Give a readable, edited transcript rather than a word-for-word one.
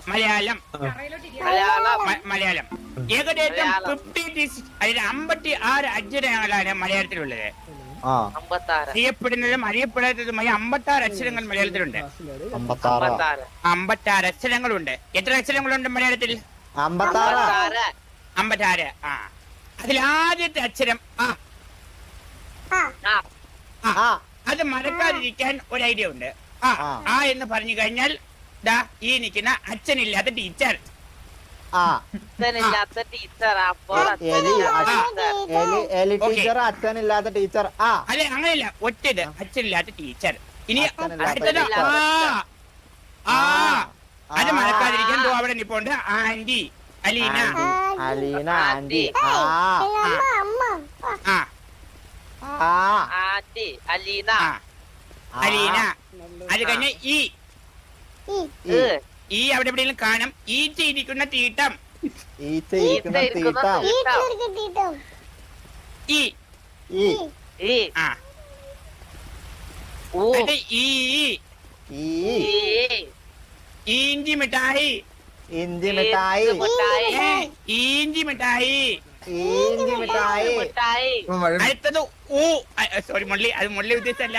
മലയാളം മലയാളം ഏകദേശം 56 അക്ഷരങ്ങളാണ് മലയാളത്തിലുള്ളത്. അറിയപ്പെടുന്നതും അറിയപ്പെടാത്തതുമായ 56 അക്ഷരങ്ങൾ മലയാളത്തിലുണ്ട്. 56 അക്ഷരങ്ങളുണ്ട്. എത്ര അക്ഷരങ്ങളുണ്ട് മലയാളത്തിൽ? 56. അതിൽ ആദ്യത്തെ അക്ഷരം അത് മറക്കാതിരിക്കാൻ ഒരു ഐഡിയ ഉണ്ട്. എന്ന് പറഞ്ഞു കഴിഞ്ഞാൽ ഈ നിൽക്കുന്ന അച്ഛനില്ലാത്ത ടീച്ചർ. അച്ഛനില്ലാത്ത ടീച്ചർ. അല്ലെ അങ്ങനെയല്ല, ഒറ്റത് അച്ഛനില്ലാത്ത ടീച്ചർ. ഇനി അടുത്തത് അത് മറക്കാതിരിക്കാൻ അവിടെ നിപ്പോണ്ട് ആന്റി അലീന. ആന്റി അലീന. അത് കഴിഞ്ഞ ഈ അവിടെ എവിടെയെങ്കിലും കാണും. ഈച്ച ഇരിക്കുന്ന തീട്ടം. ഇഞ്ചി മിഠായി. അടുത്തത് സോറി മുരളി, അത് മുരളി ഉദ്ദേശിച്ചല്ല.